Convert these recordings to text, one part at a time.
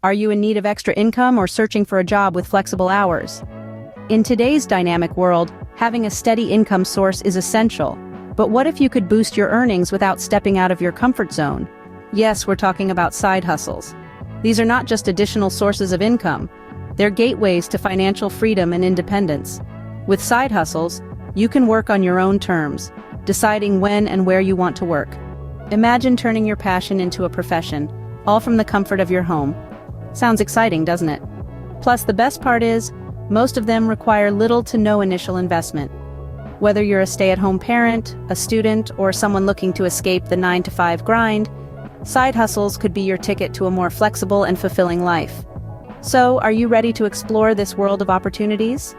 Are you in need of extra income or searching for a job with flexible hours? In today's dynamic world, having a steady income source is essential. But what if you could boost your earnings without stepping out of your comfort zone? Yes, we're talking about side hustles. These are not just additional sources of income. They're gateways to financial freedom and independence. With side hustles, you can work on your own terms, deciding when and where you want to work. Imagine turning your passion into a profession, all from the comfort of your home. Sounds exciting, doesn't it? Plus, the best part is, most of them require little to no initial investment. Whether you're a stay-at-home parent, a student, or someone looking to escape the 9-to-5 grind, side hustles could be your ticket to a more flexible and fulfilling life. So, are you ready to explore this world of opportunities?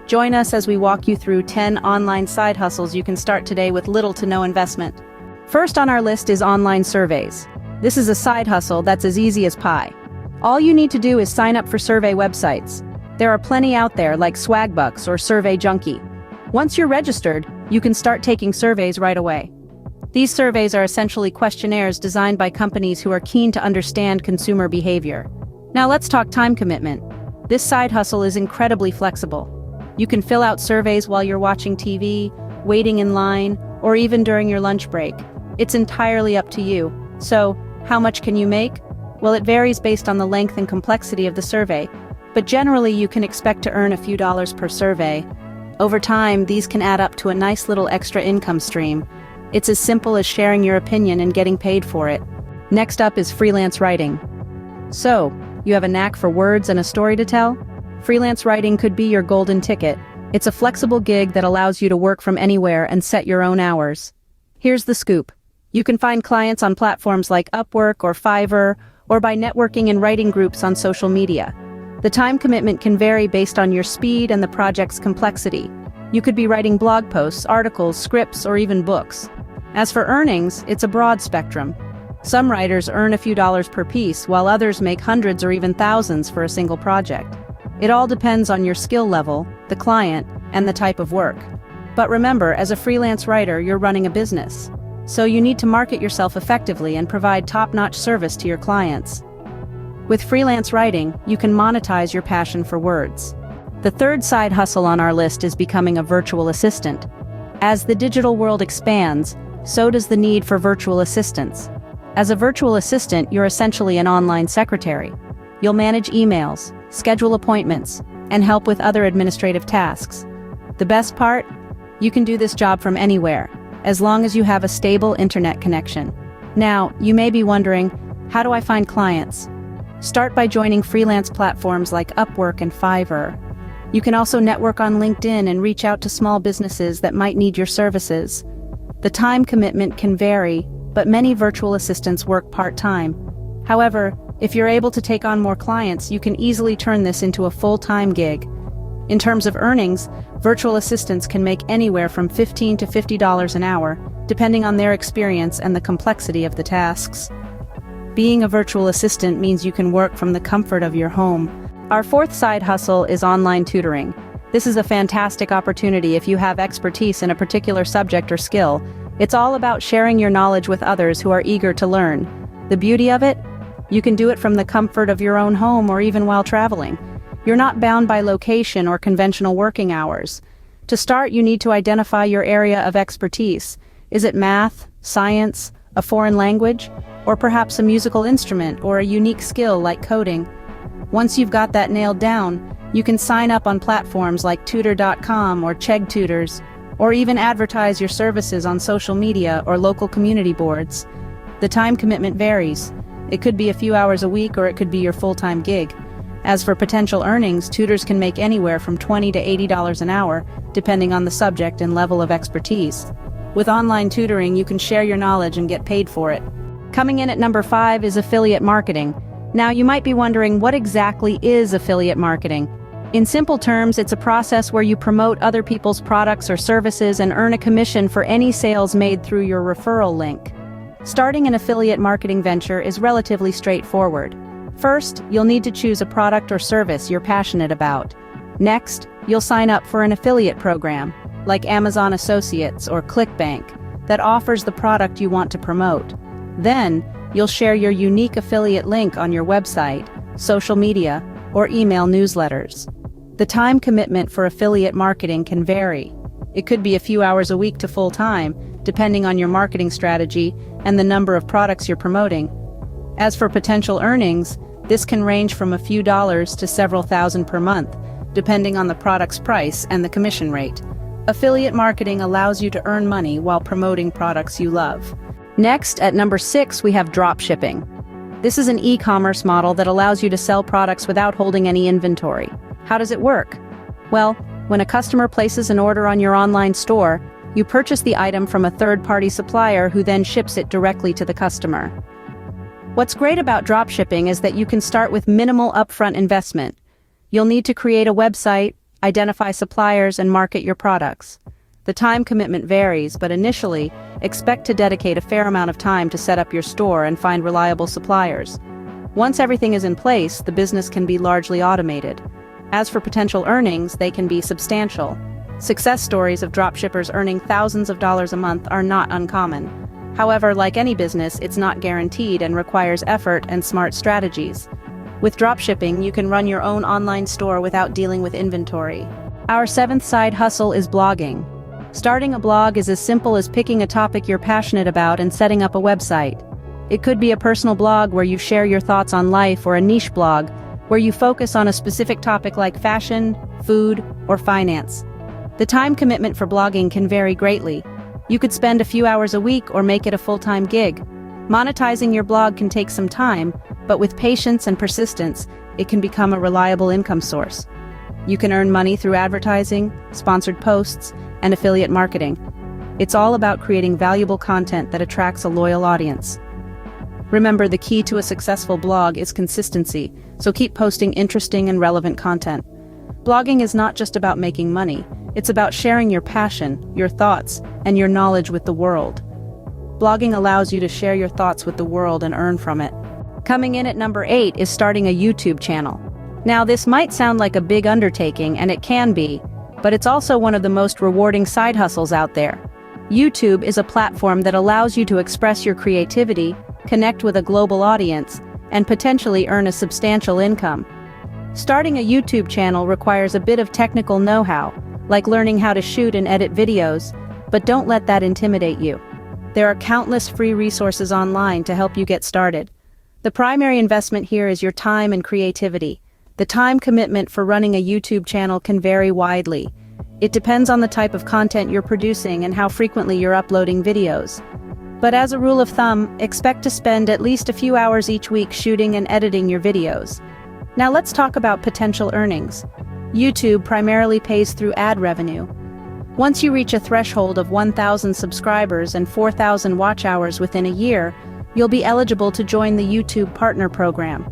Join us as we walk you through 10 online side hustles you can start today with little to no investment. First on our list is online surveys. This is a side hustle that's as easy as pie. All you need to do is sign up for survey websites. There are plenty out there like Swagbucks or Survey Junkie. Once you're registered, you can start taking surveys right away. These surveys are essentially questionnaires designed by companies who are keen to understand consumer behavior. Now let's talk time commitment. This side hustle is incredibly flexible. You can fill out surveys while you're watching TV, waiting in line, or even during your lunch break. It's entirely up to you. So, how much can you make? Well, it varies based on the length and complexity of the survey, but generally you can expect to earn a few dollars per survey. Over time, these can add up to a nice little extra income stream. It's as simple as sharing your opinion and getting paid for it. Next up is freelance writing. So, you have a knack for words and a story to tell? Freelance writing could be your golden ticket. It's a flexible gig that allows you to work from anywhere and set your own hours. Here's the scoop. You can find clients on platforms like Upwork or Fiverr, or by networking in writing groups on social media. The time commitment can vary based on your speed and the project's complexity. You could be writing blog posts, articles, scripts, or even books. As for earnings, it's a broad spectrum. Some writers earn a few dollars per piece, while others make hundreds or even thousands for a single project. It all depends on your skill level, the client, and the type of work. But remember, as a freelance writer, you're running a business. So you need to market yourself effectively and provide top-notch service to your clients. With freelance writing, you can monetize your passion for words. The third side hustle on our list is becoming a virtual assistant. As the digital world expands, so does the need for virtual assistants. As a virtual assistant, you're essentially an online secretary. You'll manage emails, schedule appointments, and help with other administrative tasks. The best part? You can do this job from anywhere, as long as you have a stable internet connection. Now, you may be wondering, how do I find clients? Start by joining freelance platforms like Upwork and Fiverr. You can also network on LinkedIn and reach out to small businesses that might need your services. The time commitment can vary, but many virtual assistants work part-time. However, if you're able to take on more clients, you can easily turn this into a full-time gig. In terms of earnings, virtual assistants can make anywhere from $15 to $50 an hour, depending on their experience and the complexity of the tasks. Being a virtual assistant means you can work from the comfort of your home. Our fourth side hustle is online tutoring. This is a fantastic opportunity if you have expertise in a particular subject or skill. It's all about sharing your knowledge with others who are eager to learn. The beauty of it? You can do it from the comfort of your own home or even while traveling. You're not bound by location or conventional working hours. To start, you need to identify your area of expertise. Is it math, science, a foreign language, or perhaps a musical instrument or a unique skill like coding? Once you've got that nailed down, you can sign up on platforms like tutor.com or Chegg Tutors, or even advertise your services on social media or local community boards. The time commitment varies. It could be a few hours a week or it could be your full-time gig. As for potential earnings, tutors can make anywhere from $20 to $80 an hour, depending on the subject and level of expertise. With online tutoring, you can share your knowledge and get paid for it. Coming in at number 5 is affiliate marketing. Now, you might be wondering, what exactly is affiliate marketing? In simple terms, it's a process where you promote other people's products or services and earn a commission for any sales made through your referral link. Starting an affiliate marketing venture is relatively straightforward. First, you'll need to choose a product or service you're passionate about. Next, you'll sign up for an affiliate program, like Amazon Associates or ClickBank, that offers the product you want to promote. Then, you'll share your unique affiliate link on your website, social media, or email newsletters. The time commitment for affiliate marketing can vary. It could be a few hours a week to full-time, depending on your marketing strategy and the number of products you're promoting. As for potential earnings, this can range from a few dollars to several thousand per month, depending on the product's price and the commission rate. Affiliate marketing allows you to earn money while promoting products you love. Next, at number 6, we have dropshipping. This is an e-commerce model that allows you to sell products without holding any inventory. How does it work? Well, when a customer places an order on your online store, you purchase the item from a third-party supplier who then ships it directly to the customer. What's great about dropshipping is that you can start with minimal upfront investment. You'll need to create a website, identify suppliers, and market your products. The time commitment varies, but initially, expect to dedicate a fair amount of time to set up your store and find reliable suppliers. Once everything is in place, the business can be largely automated. As for potential earnings, they can be substantial. Success stories of dropshippers earning thousands of dollars a month are not uncommon. However, like any business, it's not guaranteed and requires effort and smart strategies. With dropshipping, you can run your own online store without dealing with inventory. Our 7th side hustle is blogging. Starting a blog is as simple as picking a topic you're passionate about and setting up a website. It could be a personal blog where you share your thoughts on life, or a niche blog where you focus on a specific topic like fashion, food, or finance. The time commitment for blogging can vary greatly. You could spend a few hours a week or make it a full-time gig. Monetizing your blog can take some time, but with patience and persistence, it can become a reliable income source. You can earn money through advertising, sponsored posts, and affiliate marketing. It's all about creating valuable content that attracts a loyal audience. Remember, the key to a successful blog is consistency, so keep posting interesting and relevant content. Blogging is not just about making money, it's about sharing your passion, your thoughts, and your knowledge with the world. Blogging allows you to share your thoughts with the world and earn from it. Coming in at number 8 is starting a YouTube channel. Now, this might sound like a big undertaking, and it can be, but it's also one of the most rewarding side hustles out there. YouTube is a platform that allows you to express your creativity, connect with a global audience, and potentially earn a substantial income. Starting a YouTube channel requires a bit of technical know-how, like learning how to shoot and edit videos, but don't let that intimidate you. There are countless free resources online to help you get started. The primary investment here is your time and creativity. The time commitment for running a YouTube channel can vary widely. It depends on the type of content you're producing and how frequently you're uploading videos. But as a rule of thumb, expect to spend at least a few hours each week shooting and editing your videos. Now let's talk about potential earnings. YouTube primarily pays through ad revenue. Once you reach a threshold of 1,000 subscribers and 4,000 watch hours within a year, you'll be eligible to join the YouTube Partner Program.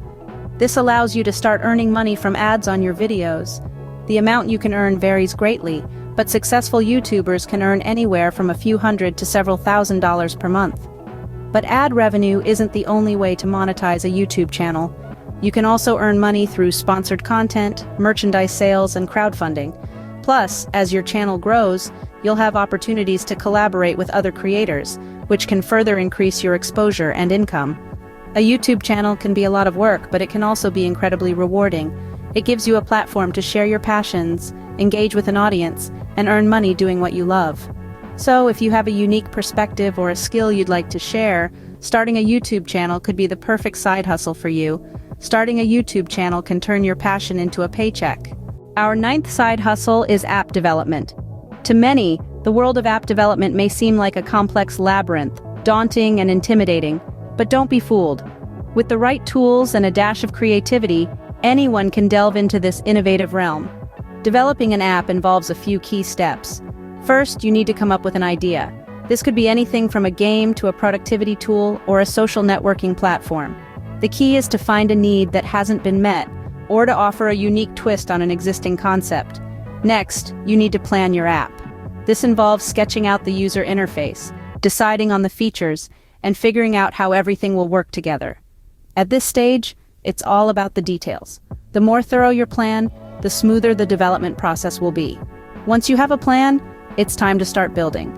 This allows you to start earning money from ads on your videos. The amount you can earn varies greatly, but successful YouTubers can earn anywhere from a few hundred to several $1,000s per month. But ad revenue isn't the only way to monetize a YouTube channel. You can also earn money through sponsored content, merchandise sales, and crowdfunding. Plus, as your channel grows, you'll have opportunities to collaborate with other creators, which can further increase your exposure and income. A YouTube channel can be a lot of work, but it can also be incredibly rewarding. It gives you a platform to share your passions, engage with an audience, and earn money doing what you love. So, if you have a unique perspective or a skill you'd like to share, starting a YouTube channel could be the perfect side hustle for you. Starting a YouTube channel can turn your passion into a paycheck. Our 9th side hustle is app development. To many, the world of app development may seem like a complex labyrinth, daunting and intimidating, but don't be fooled. With the right tools and a dash of creativity, anyone can delve into this innovative realm. Developing an app involves a few key steps. First, you need to come up with an idea. This could be anything from a game to a productivity tool or a social networking platform. The key is to find a need that hasn't been met, or to offer a unique twist on an existing concept. Next, you need to plan your app. This involves sketching out the user interface, deciding on the features, and figuring out how everything will work together. At this stage, it's all about the details. The more thorough your plan, the smoother the development process will be. Once you have a plan, it's time to start building.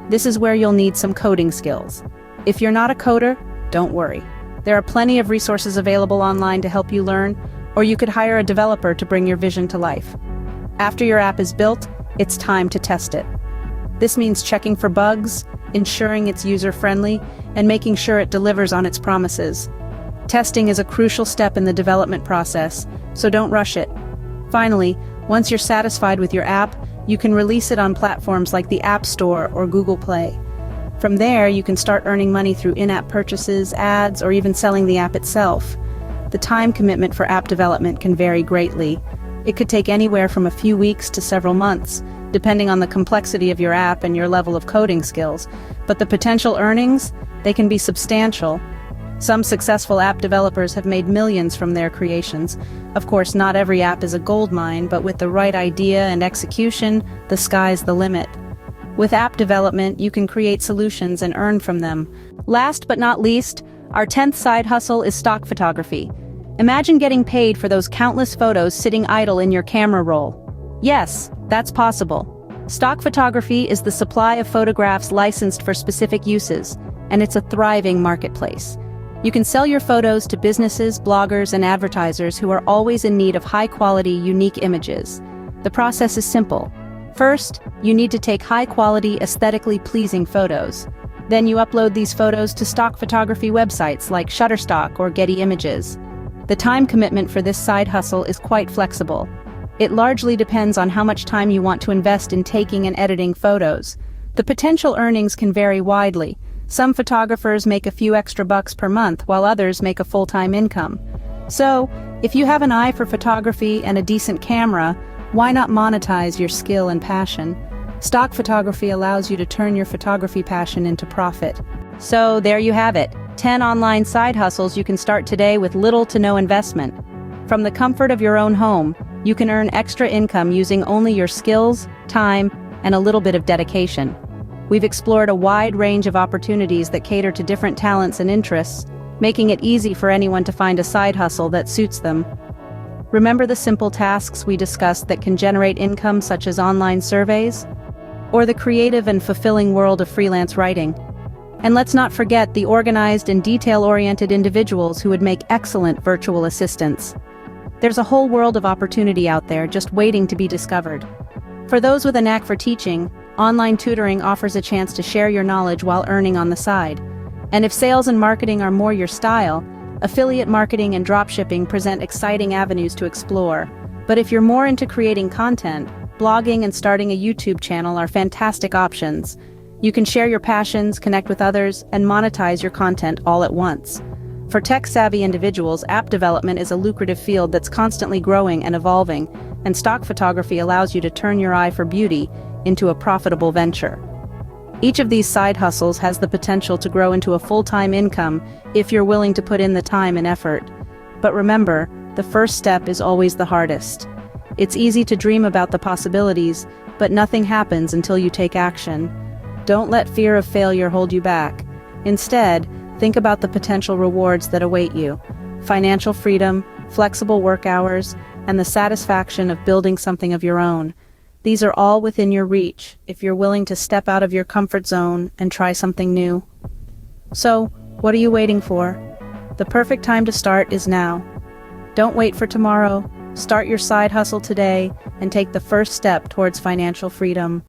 This is where you'll need some coding skills. If you're not a coder, don't worry. There are plenty of resources available online to help you learn, Or you could hire a developer to bring your vision to life. After your app is built, it's time to test it. This means checking for bugs, ensuring it's user-friendly, and making sure it delivers on its promises. Testing is a crucial step in the development process, so don't rush it. Finally, once you're satisfied with your app, you can release it on platforms like the App Store or Google Play. From there, you can start earning money through in-app purchases, ads, or even selling the app itself. The time commitment for app development can vary greatly. It could take anywhere from a few weeks to several months, depending on the complexity of your app and your level of coding skills. But the potential earnings, they can be substantial. Some successful app developers have made millions from their creations. Of course, not every app is a goldmine, but with the right idea and execution, the sky's the limit. With app development, you can create solutions and earn from them. Last but not least, our 10th side hustle is stock photography. Imagine getting paid for those countless photos sitting idle in your camera roll. Yes, that's possible. Stock photography is the supply of photographs licensed for specific uses, and it's a thriving marketplace. You can sell your photos to businesses, bloggers, and advertisers who are always in need of high-quality, unique images. The process is simple. First, you need to take high-quality, aesthetically pleasing photos. Then you upload these photos to stock photography websites like Shutterstock or Getty Images. The time commitment for this side hustle is quite flexible. It largely depends on how much time you want to invest in taking and editing photos. The potential earnings can vary widely. Some photographers make a few extra bucks per month, while others make a full-time income. So, if you have an eye for photography and a decent camera, why not monetize your skill and passion? Stock photography allows you to turn your photography passion into profit. So there you have it, 10 online side hustles you can start today with little to no investment. From the comfort of your own home, you can earn extra income using only your skills, time, and a little bit of dedication. We've explored a wide range of opportunities that cater to different talents and interests, making it easy for anyone to find a side hustle that suits them. Remember the simple tasks we discussed that can generate income, such as online surveys? Or the creative and fulfilling world of freelance writing? And let's not forget the organized and detail-oriented individuals who would make excellent virtual assistants. There's a whole world of opportunity out there just waiting to be discovered. For those with a knack for teaching, online tutoring offers a chance to share your knowledge while earning on the side. And if sales and marketing are more your style, affiliate marketing and dropshipping present exciting avenues to explore. But if you're more into creating content, blogging and starting a YouTube channel are fantastic options. You can share your passions, connect with others, and monetize your content all at once. For tech-savvy individuals, app development is a lucrative field that's constantly growing and evolving, and stock photography allows you to turn your eye for beauty into a profitable venture. Each of these side hustles has the potential to grow into a full-time income if you're willing to put in the time and effort. But remember, the first step is always the hardest. It's easy to dream about the possibilities, but nothing happens until you take action. Don't let fear of failure hold you back. Instead, think about the potential rewards that await you: financial freedom, flexible work hours, and the satisfaction of building something of your own. These are all within your reach if you're willing to step out of your comfort zone and try something new. So, what are you waiting for? The perfect time to start is now. Don't wait for tomorrow. Start your side hustle today and take the first step towards financial freedom.